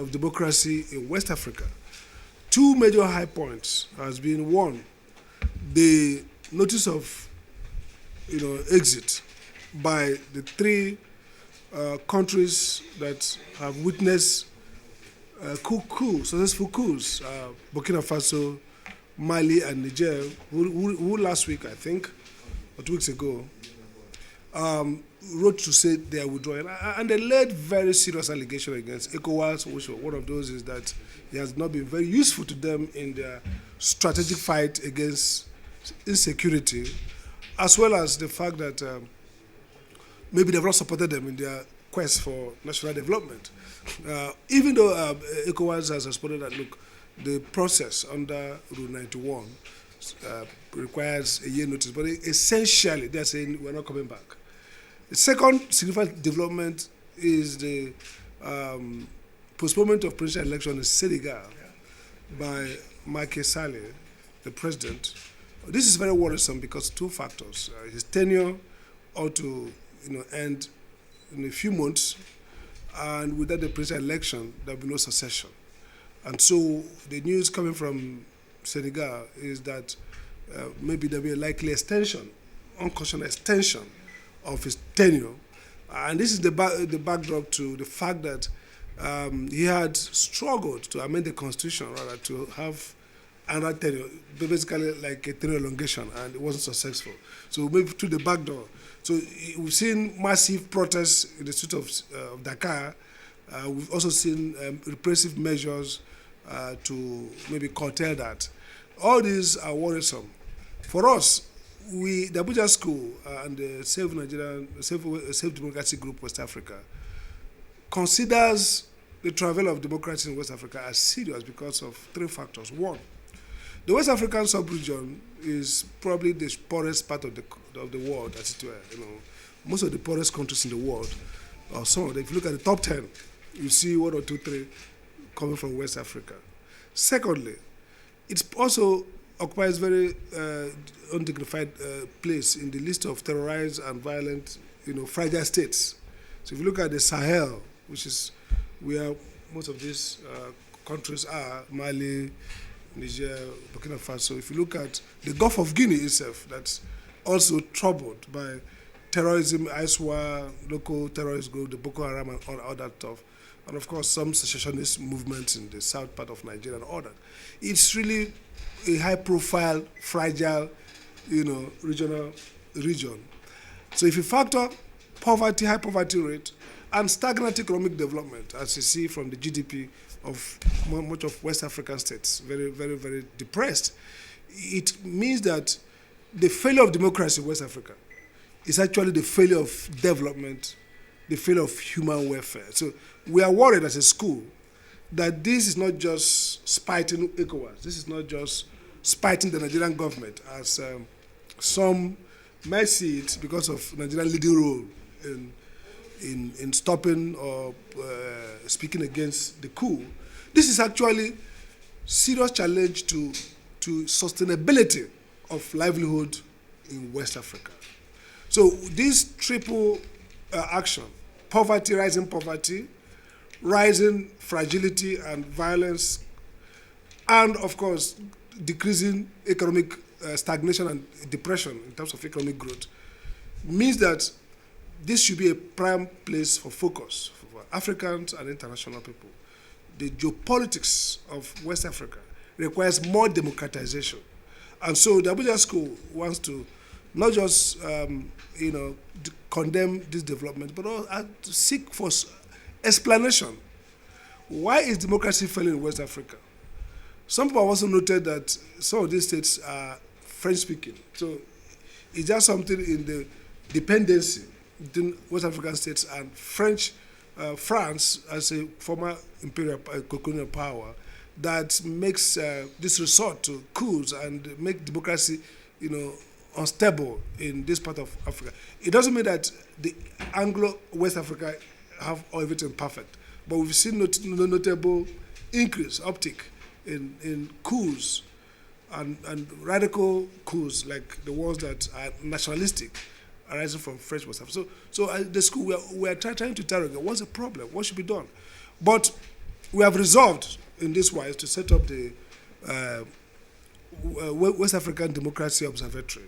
of democracy in West Africa. Two major high points has been one, the notice of exit by the three countries that have witnessed successful coups, Burkina Faso, Mali, and Niger, who last week, I think, or 2 weeks ago, wrote to say they are withdrawing. And they laid very serious allegations against Ecowas, which one of those is that he has not been very useful to them in their strategic fight against insecurity, as well as the fact that maybe they've not supported them in their quest for national development. Even though Ecowas has responded that, look, the process under Rule 91 requires a year notice, but essentially they're saying we're not coming back. The second significant development is the postponement of presidential election in Senegal by Macky Sall, the president. This is very worrisome because two factors. His tenure ought to end in a few months, and without the presidential election, there will be no succession. And so the news coming from Senegal is that maybe there will be a likely extension, unconstitutional extension of his tenure. And this is the backdrop to the fact that he had struggled to amend the constitution, rather, to have another tenure, basically like a tenure elongation, and it wasn't successful. So maybe through the back door. So we've seen massive protests in the streets of Dakar. We've also seen repressive measures to maybe curtail that. All these are worrisome. For us, the Abuja School and the Safe Democracy Group West Africa considers the travel of democracy in West Africa as serious because of three factors. One, the West African sub-region is probably the poorest part of the world, as it were. Most of the poorest countries in the world, or some of them, if you look at the top 10, you see 1 or 2, 3 coming from West Africa. Secondly, it also occupies very undignified place in the list of terrorized and violent, fragile states. So if you look at the Sahel, which is where most of these countries are, Mali, Niger, Burkina Faso. If you look at the Gulf of Guinea itself, that's also troubled by terrorism, ISWA, local terrorist group, the Boko Haram, and all that stuff. And of course, some secessionist movements in the south part of Nigeria and all that. It's really a high-profile, fragile, region. So if you factor poverty, high poverty rate, and stagnant economic development, as you see from the GDP of much of West African states, very, very, very depressed, it means that the failure of democracy in West Africa is actually the failure of development, the failure of human welfare. So we are worried as a school that this is not just spiting Ecowas, this is not just spiting the Nigerian government, as some might see it because of Nigeria's leading role in stopping or speaking against the coup. This is actually serious challenge to sustainability of livelihood in West Africa. So this triple action, rising poverty, rising fragility and violence, and of course decreasing economic stagnation and depression in terms of economic growth, means that this should be a prime place for focus for Africans and international people. The geopolitics of West Africa requires more democratization. And so the Abuja School wants to not just condemn this development, but also to seek for explanation. Why is democracy failing in West Africa? Some people have also noted that some of these states are French-speaking. So it's just something in the dependency between West African states and France as a former imperial colonial power that makes this resort to coups and make democracy, unstable in this part of Africa. It doesn't mean that the Anglo-West Africa have everything perfect, but we've seen notable increase, uptick in coups and radical coups like the ones that are nationalistic, arising from French West Africa. So the school, we are trying to interrogate what's the problem, what should be done. But we have resolved in this wise to set up the West African Democracy Observatory.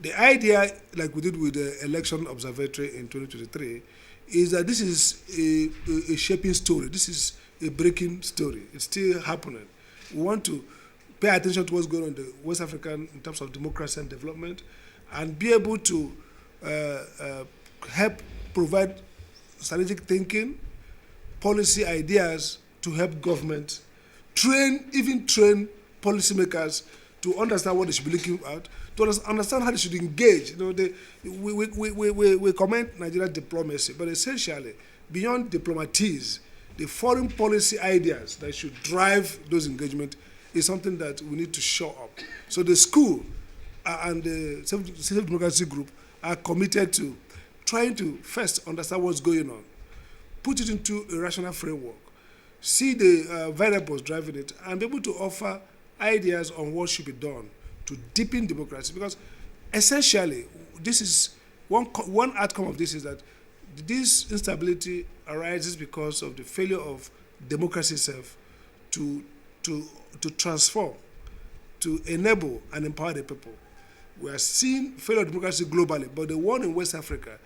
The idea, like we did with the election observatory in 2023, is that this is a shaping story. This is a breaking story. It's still happening. We want to pay attention to what's going on in the West African in terms of democracy and development, and be able to help provide strategic thinking, policy ideas to help government, even train policymakers to understand what they should be looking at, to understand how they should engage. You know, we comment Nigerian diplomacy, but essentially, beyond diplomatics, the foreign policy ideas that should drive those engagements is something that we need to show up. So the school and the Civil Democracy Group are committed to trying to first understand what's going on, put it into a rational framework, see the variables driving it, and be able to offer ideas on what should be done to deepen democracy. Because essentially, this is one outcome of this is that this instability arises because of the failure of democracy itself to transform, to enable and empower the people. We are seeing failure of democracy globally, but the one in West Africa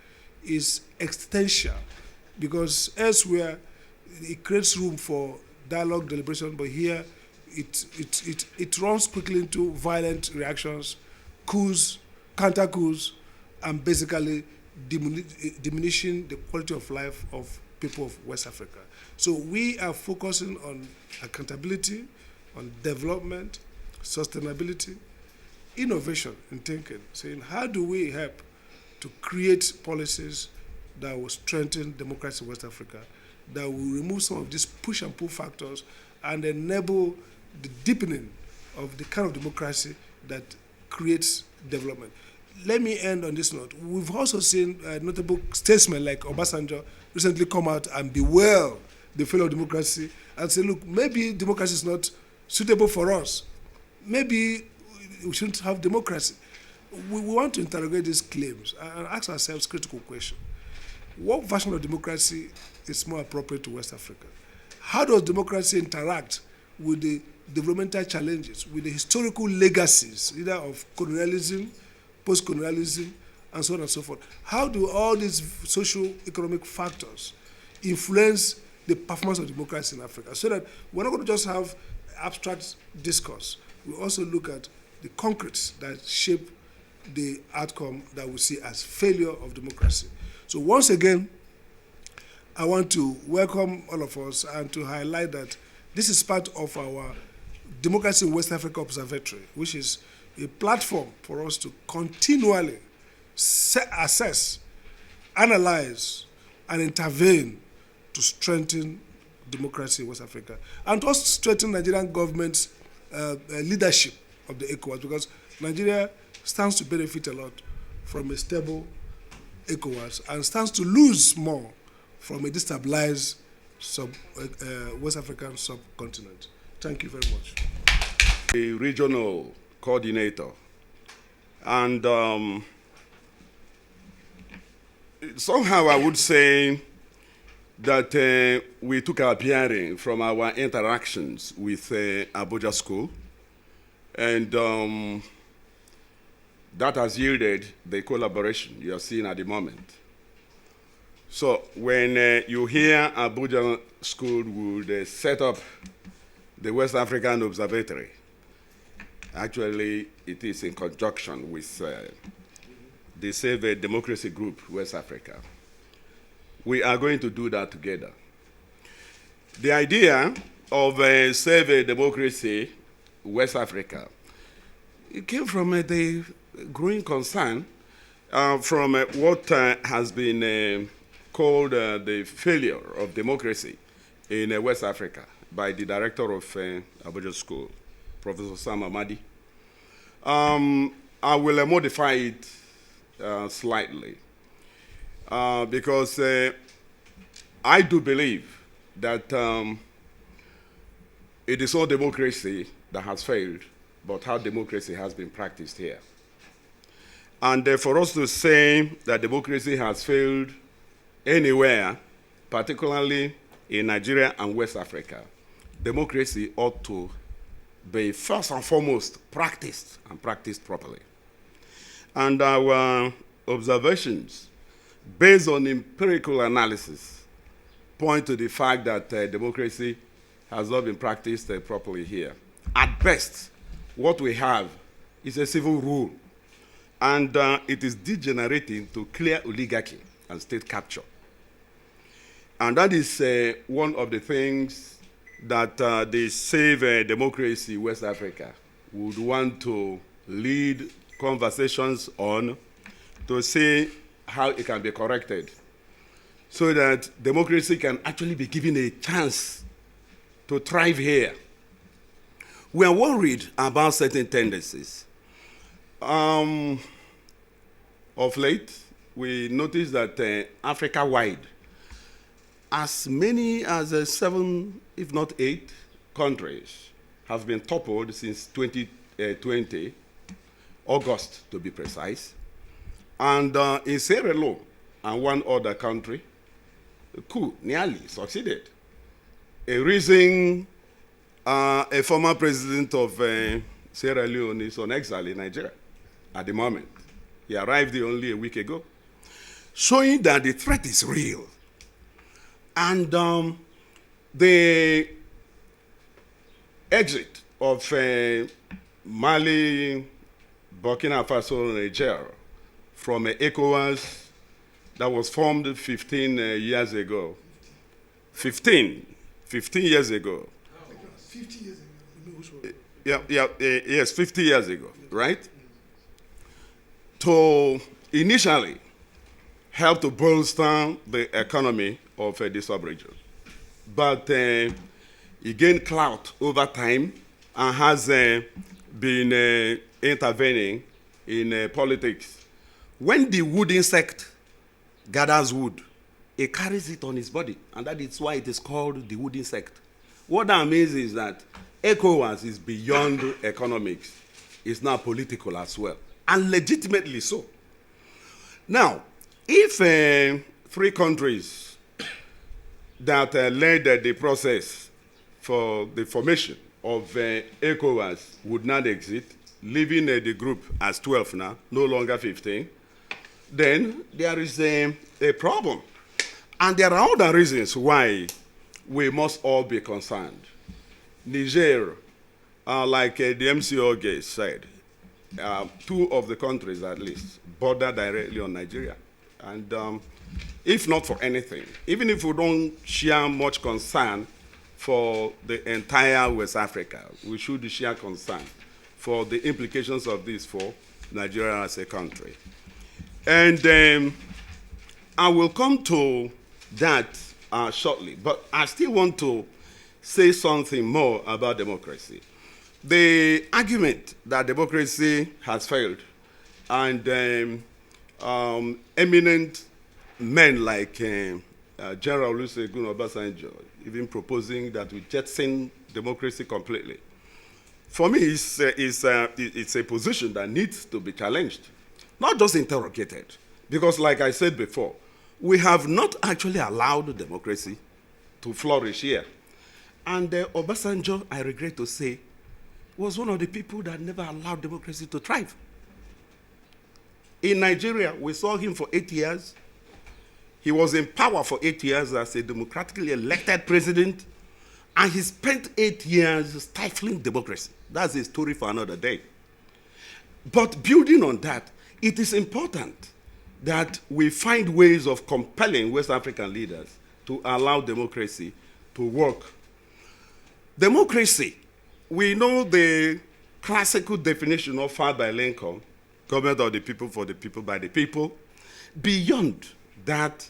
is existential, because elsewhere it creates room for dialogue, deliberation, but here it runs quickly into violent reactions, coups, counter coups, and basically diminishing the quality of life of people of West Africa. So we are focusing on accountability, on development, sustainability, innovation in thinking, saying how do we help to create policies that will strengthen democracy in West Africa, that will remove some of these push and pull factors and enable the deepening of the kind of democracy that creates development. Let me end on this note. We've also seen notable statesmen like Obasanjo recently come out and bewail the failure of democracy and say, look, maybe democracy is not suitable for us. Maybe we shouldn't have democracy. We want to interrogate these claims and ask ourselves critical questions. What version of democracy is more appropriate to West Africa? How does democracy interact with the developmental challenges, with the historical legacies, either of colonialism, post-colonialism, and so on and so forth? How do all these socio-economic factors influence the performance of democracy in Africa? So that we're not going to just have abstract discourse. We also look at the concretes that shape the outcome that we see as failure of democracy. So once again, I want to welcome all of us and to highlight that this is part of our Democracy in West Africa Observatory, which is a platform for us to continually assess, analyze, and intervene to strengthen democracy in West Africa, and to also strengthen Nigerian government's leadership of the Ecowas, because Nigeria stands to benefit a lot from a stable Ecowas and stands to lose more from a destabilized West African subcontinent. Thank you very much. A regional coordinator, and somehow I would say that we took our bearing from our interactions with Abuja School, and that has yielded the collaboration you are seeing at the moment. So when you hear Abuja School would set up the West African Observatory, actually it is in conjunction with the Save Democracy Group West Africa. We are going to do that together. The idea of Save Democracy West Africa, it came from the growing concern from what has been called the failure of democracy in West Africa by the director of Abuja School, Professor Sam Amadi. I will modify it slightly because I do believe that it is not democracy that has failed, but how democracy has been practiced here. And for us to say that democracy has failed anywhere, particularly in Nigeria and West Africa, democracy ought to be first and foremost practiced and practiced properly. And our observations, based on empirical analysis, point to the fact that democracy has not been practiced properly here. At best, what we have is a civil rule, and it is degenerating to clear oligarchy and state capture. And that is one of the things that the Save Democracy West Africa would want to lead conversations on, to see how it can be corrected so that democracy can actually be given a chance to thrive here. We are worried about certain tendencies. Of late, we noticed that Africa-wide, as many as 7, if not 8, countries have been toppled since 2020, August to be precise. And in Sierra Leone and one other country, the coup nearly succeeded. A reason a former president of Sierra Leone is on exile in Nigeria at the moment. He arrived here only a week ago, showing that the threat is real. And the exit of Mali, Burkina Faso, Niger from Ecowas that was formed 15 years ago. 15 years ago. 50 years ago. Yes, 50 years ago, right? To initially help to bolster the economy of the sub-region. But he gained clout over time and has been intervening in politics. When the wood insect gathers wood, it carries it on its body, and that is why it is called the wood insect. What that means is that Ecowas is beyond economics. It's now political as well, and legitimately so. Now, if 3 countries that led the process for the formation of Ecowas would not exit, leaving the group as 12 now, no longer 15, then there is a problem. And there are other reasons why we must all be concerned. Niger, like the MCO guys said, 2 of the countries at least border directly on Nigeria. And if not for anything, even if we don't share much concern for the entire West Africa, we should share concern for the implications of this for Nigeria as a country. And I will come to that shortly, but I still want to say something more about democracy. The argument that democracy has failed, and eminent men like General Olusegun Obasanjo even proposing that we jettison democracy completely, for me, it's a position that needs to be challenged, not just interrogated. Because like I said before, we have not actually allowed democracy to flourish here. And Obasanjo, I regret to say, was one of the people that never allowed democracy to thrive. In Nigeria, we saw him for 8 years. He was in power for 8 years as a democratically elected president, and he spent 8 years stifling democracy. That's a story for another day. But building on that, it is important that we find ways of compelling West African leaders to allow democracy to work. Democracy, we know the classical definition offered by Lincoln, government of the people, for the people, by the people. Beyond that,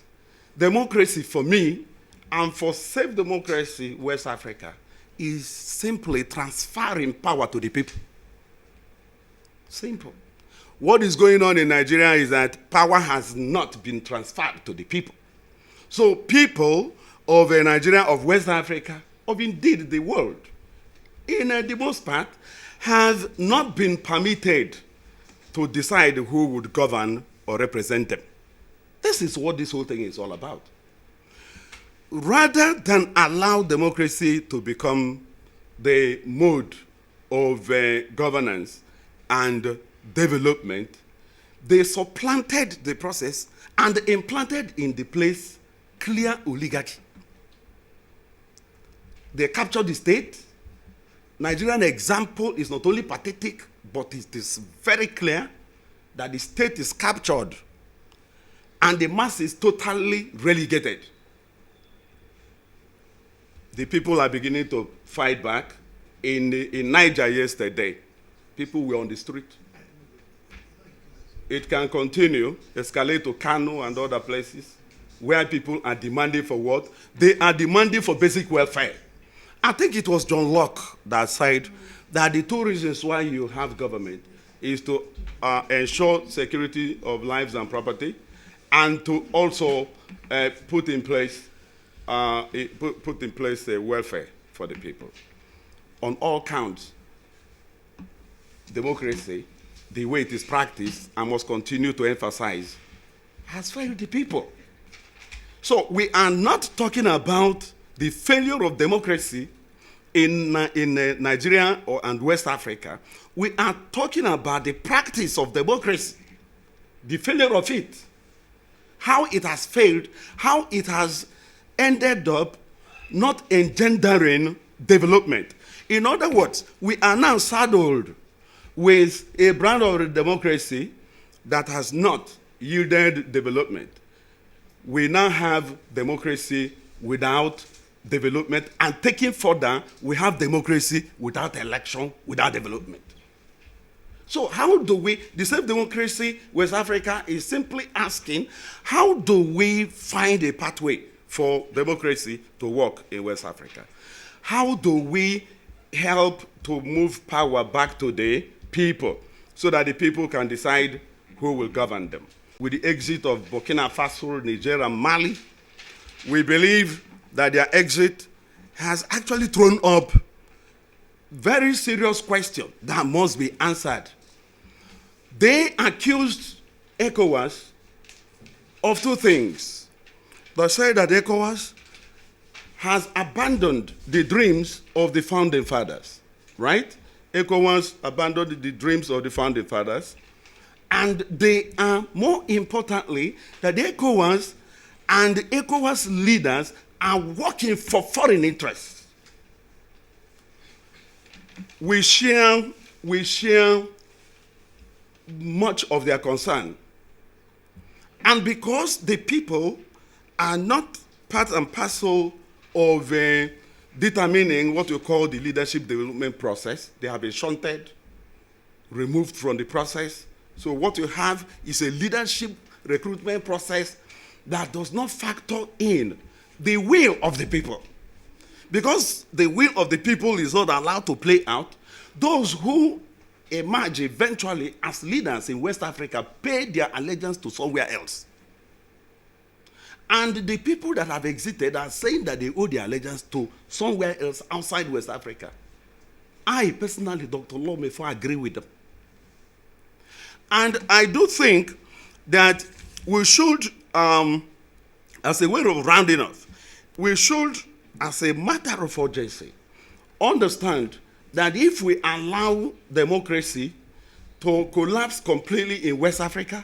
democracy for me, and for Safe Democracy West Africa, is simply transferring power to the people. Simple. What is going on in Nigeria is that power has not been transferred to the people. So people of Nigeria, of West Africa, of indeed the world, in the most part, have not been permitted to decide who would govern or represent them. This is what this whole thing is all about. rather than allow democracy to become the mode of governance and development, they supplanted the process and implanted in the place clear oligarchy. They captured the state. Nigerian example is not only pathetic, but it is very clear that the state is captured and the mass is totally relegated. The people are beginning to fight back. In Niger yesterday, people were on the street. It can continue, escalate to Kano and other places, where people are demanding for what? They are demanding for basic welfare. I think it was John Locke that said that the two reasons why you have government is to ensure security of lives and property, and to also put in place welfare for the people. On all counts, democracy, the way it is practiced, I must continue to emphasize, has failed the people. So we are not talking about the failure of democracy in Nigeria and West Africa. We are talking about the practice of democracy, the failure of it, how it has failed, how it has ended up not engendering development. In other words, we are now saddled with a brand of democracy that has not yielded development. We now have democracy without development, and taking further, we have democracy without election, without development. So how do we, the same democracy, West Africa is simply asking, how do we find a pathway for democracy to work in West Africa? How do we help to move power back to the people so that the people can decide who will govern them? With the exit of Burkina Faso, Niger, and Mali, we believe that their exit has actually thrown up very serious questions that must be answered. They accused Ecowas of two things. They said that Ecowas has abandoned the dreams of the founding fathers, right? Ecowas abandoned the dreams of the founding fathers, and they are, more importantly, that the Ecowas and the Ecowas leaders are working for foreign interests. We share much of their concern. And because the people are not part and parcel of determining what we call the leadership development process, they have been shunted, removed from the process. So what you have is a leadership recruitment process that does not factor in the will of the people. Because the will of the people is not allowed to play out, those who emerge eventually as leaders in West Africa pay their allegiance to somewhere else. And the people that have exited are saying that they owe their allegiance to somewhere else outside West Africa. I personally, Dr. Lomefo, agree with them. And I do think that we should, as a way of rounding off, we should, as a matter of urgency, understand that if we allow democracy to collapse completely in West Africa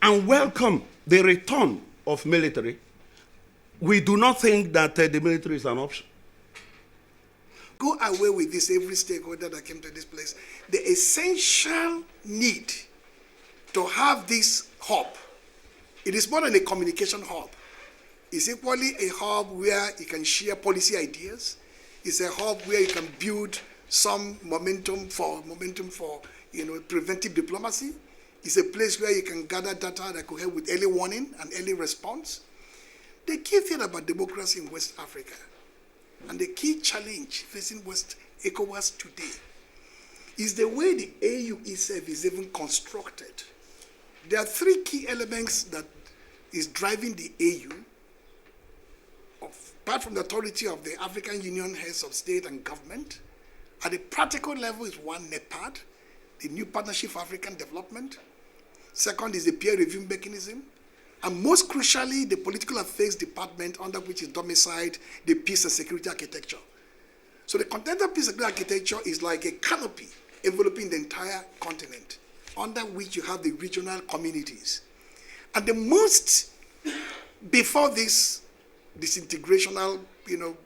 and welcome the return of military, we do not think that the military is an option. Go away with this, every stakeholder that came to this place. The essential need to have this hub, it is more than a communication hub. It's equally a hub where you can share policy ideas. It's a hub where you can build some momentum for preventive diplomacy. It's a place where you can gather data that could help with early warning and early response. The key thing about democracy in West Africa and the key challenge facing West ECOWAS today is the way the AU itself is even constructed. There are three key elements that is driving the AU. Apart from the authority of the African Union heads of state and government, at the practical level is one, NEPAD, the New Partnership for African Development. Second is the peer review mechanism. and most crucially, the Political Affairs Department, under which is domiciled the Peace and Security Architecture. So the Continental Peace and Security Architecture is like a canopy enveloping the entire continent, under which you have the regional communities. And the most, before this disintegrational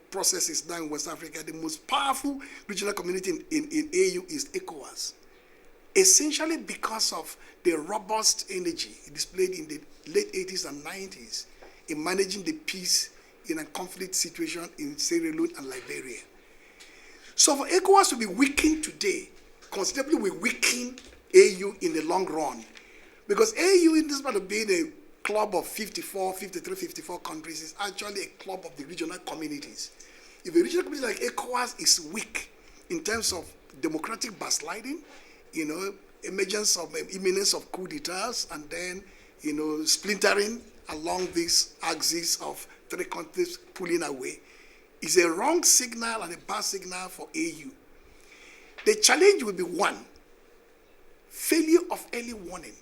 process is now in West Africa, the most powerful regional community in AU is Ecowas. Essentially because of the robust energy displayed in the late 80s and 90s in managing the peace in a conflict situation in Sierra Leone and Liberia. So for ECOWAS to be weakened today, considerably will weaken AU in the long run. Because AU, in this part of being a club of 54, 53, 54 countries, is actually a club of the regional communities. If a regional community like ECOWAS is weak in terms of democratic backsliding, emergence of imminence of coup d'etats, and then, splintering along this axis of three countries pulling away, is a wrong signal and a bad signal for AU. The challenge will be one, failure of early warning.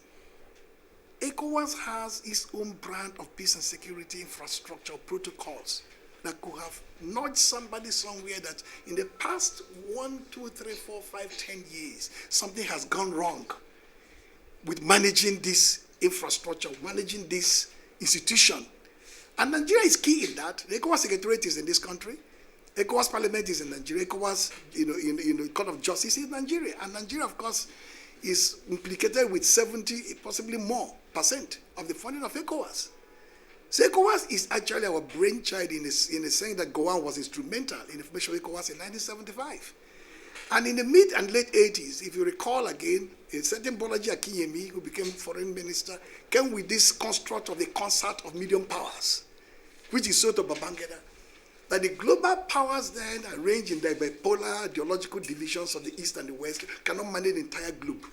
ECOWAS has its own brand of peace and security infrastructure protocols that could have nudged somebody somewhere that in the past 1, 2, 3, 4, 5, 10 years, something has gone wrong with managing this infrastructure, managing this institution. And Nigeria is key in that. The ECOWAS Secretariat is in this country. ECOWAS Parliament is in Nigeria. ECOWAS, Court of Justice is in Nigeria. And Nigeria, of course, is implicated with 70, possibly more, % of the funding of ECOWAS. So ECOWAS is actually our brainchild in a sense that Gowon was instrumental in the formation of ECOWAS in 1975. And in the mid and late 80s, if you recall again, a certain Bolaji Akinyemi, who became foreign minister, came with this construct of the concert of medium powers, which is sort of Babangida, that the global powers then arranged in the bipolar ideological divisions of the East and the West cannot manage the entire globe.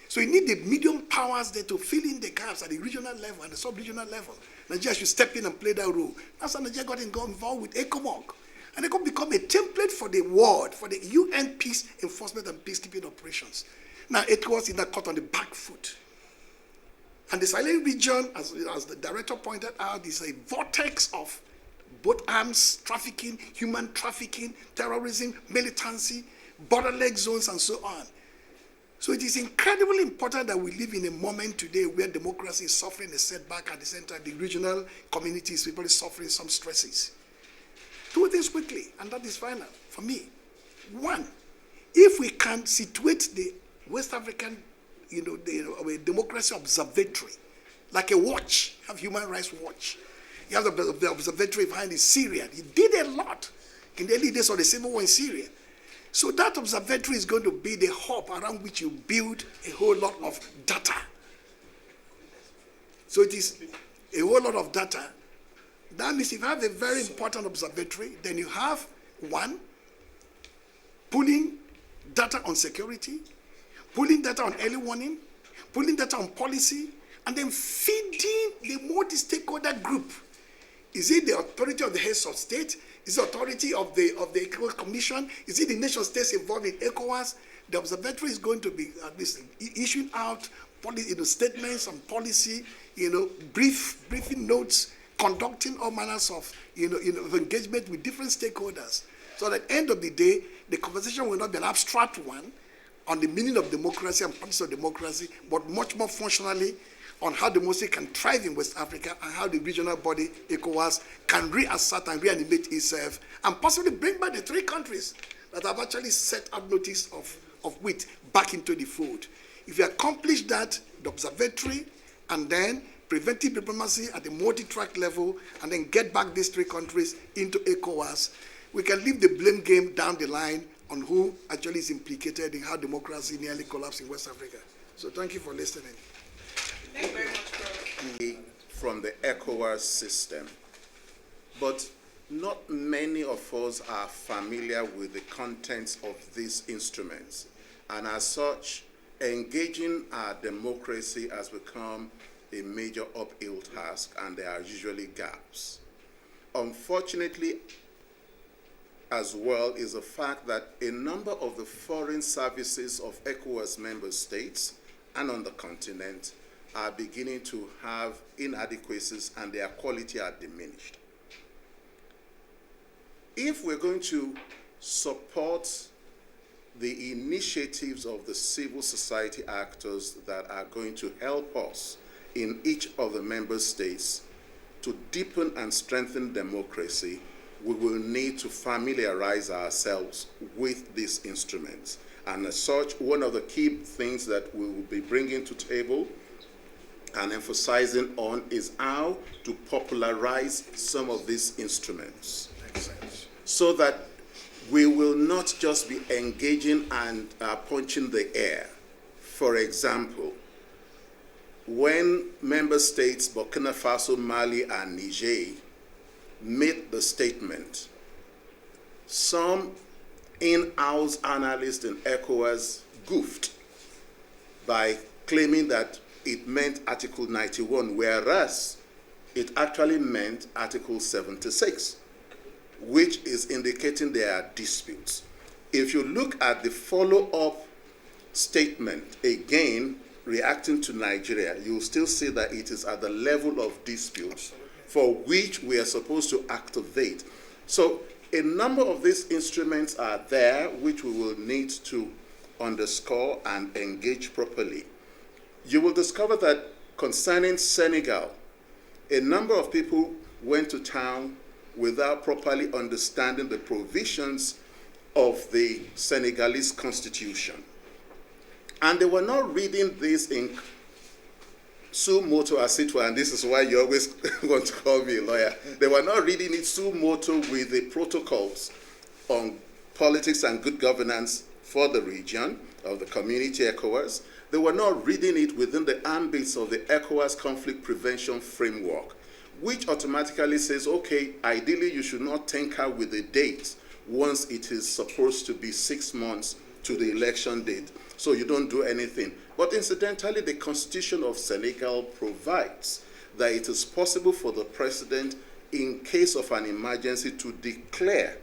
So you need the medium powers there to fill in the gaps at the regional level and the sub-regional level. Nigeria should step in and play that role. That's how Nigeria got involved with ECOMOG. And it could become a template for the world, for the UN peace enforcement and peacekeeping operations. Now, ECOWAS is now caught on the back foot. And the Sahel region, as the director pointed out, is a vortex of both arms trafficking, human trafficking, terrorism, militancy, border-leg zones, and so on. So it is incredibly important that we live in a moment today where democracy is suffering a setback. At the same time, the regional communities are probably suffering some stresses. Two things quickly, and that is final for me. One, if we can situate the West African, democracy observatory, like a watch, have human rights watch. You have the observatory behind in Syria. He did a lot in the early days of the civil war in Syria. So that observatory is going to be the hub around which you build a whole lot of data. So it is a whole lot of data. That means if you have a very important observatory, then you have one, pulling data on security, pulling data on early warning, pulling data on policy, and then feeding the multi-stakeholder group. Is it the authority of the heads of state? Is it the authority of the Economic Commission? Is it the nation states involved in ECOWAS? The observatory is going to be at least issuing out statements on policy, briefing notes, conducting all manners of engagement with different stakeholders. So at the end of the day, the conversation will not be an abstract one on the meaning of democracy and practice of democracy, but much more functionally on how democracy can thrive in West Africa and how the regional body, ECOWAS, can reassert and reanimate itself and possibly bring back the three countries that have actually set out notice of wit back into the fold. If you accomplish that, the observatory, and then preventive diplomacy at the multi-track level, and then get back these three countries into ECOWAS, we can leave the blame game down the line on who actually is implicated in how democracy nearly collapsed in West Africa. So thank you for listening. Thank you very much, Prof. From the ECOWAS system, but not many of us are familiar with the contents of these instruments, and as such, engaging our democracy has become a major uphill task, and there are usually gaps. Unfortunately, as well, is the fact that a number of the foreign services of ECOWAS member states and on the continent are beginning to have inadequacies and their quality are diminished. If we're going to support the initiatives of the civil society actors that are going to help us in each of the member states to deepen and strengthen democracy, we will need to familiarize ourselves with these instruments. And as such, one of the key things that we will be bringing to table and emphasizing on is how to popularize some of these instruments. So that we will not just be engaging and punching the air. For example, when member states Burkina Faso, Mali, and Niger made the statement, some in-house analysts in Ecowas goofed by claiming that it meant Article 91, whereas it actually meant Article 76. Which is indicating there are disputes. If you look at the follow-up statement, again, reacting to Nigeria, you'll still see that it is at the level of disputes for which we are supposed to activate. So a number of these instruments are there which we will need to underscore and engage properly. You will discover that concerning Senegal, a number of people went to town without properly understanding the provisions of the Senegalese constitution. And they were not reading this in suo moto as it were, and this is why you always want to call me a lawyer. They were not reading it suo moto with the protocols on politics and good governance for the region of the community Ecowas. They were not reading it within the ambits of the Ecowas conflict prevention framework, which automatically says, okay, ideally you should not tinker with the date once it is supposed to be 6 months to the election date, so you don't do anything. But incidentally, the Constitution of Senegal provides that it is possible for the president, in case of an emergency, to declare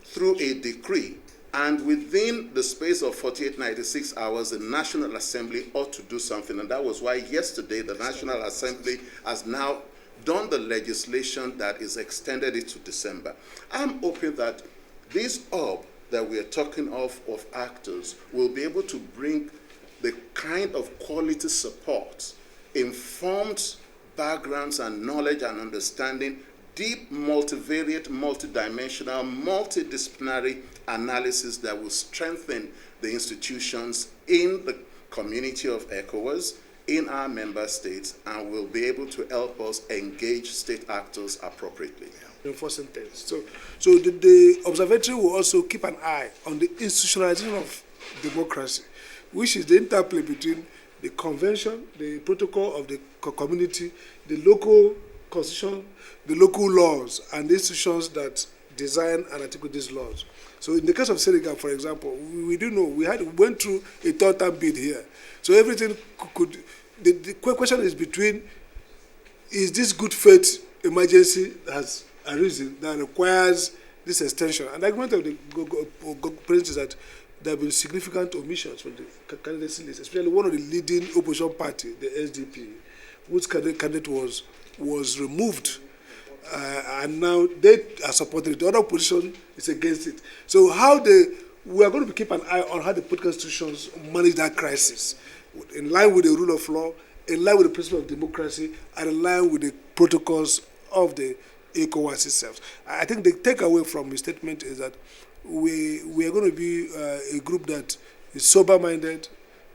through a decree, and within the space of 48, 96 hours, the National Assembly ought to do something. And that was why yesterday the National Assembly has now done the legislation that is extended it to December. I'm hoping that this hub that we are talking of actors will be able to bring the kind of quality support, informed backgrounds and knowledge and understanding, deep, multivariate, multidimensional, multidisciplinary analysis that will strengthen the institutions in the community of ECOWAS, in our member states, and will be able to help us engage state actors appropriately. Enforcing things. So the observatory will also keep an eye on the institutionalization of democracy, which is the interplay between the convention, the protocol of the community, the local constitution, the local laws, and the institutions that design and articulate these laws. So in the case of Senegal, for example, we do know we went through a third-term bid here. So everything could. The question is between, is this good faith emergency has arisen that requires this extension? And the argument of the president is that there have been significant omissions from the candidacy list, especially one of the leading opposition party, the SDP, whose candidate was removed, and now they are supporting it. The other opposition is against it. So we are going to keep an eye on how the political institutions manage that crisis, in line with the rule of law, in line with the principle of democracy, and in line with the protocols of the Ecowas itself. I think the takeaway from his statement is that we are going to be a group that is sober-minded,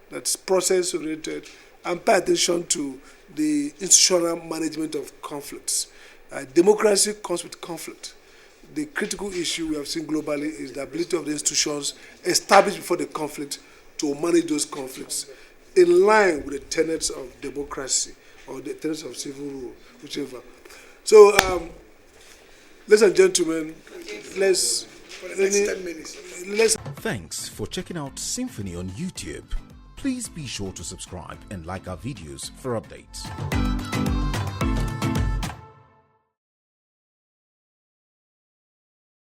that's process-oriented, and pay attention to the institutional management of conflicts. Democracy comes with conflict. The critical issue we have seen globally is the ability of the institutions established before the conflict to manage those conflicts in line with the tenets of democracy or the tenets of civil rule, whichever. So, ladies and gentlemen, let's... For the next 10 minutes. Thanks for checking out SYMFONI on YouTube. Please be sure to subscribe and like our videos for updates.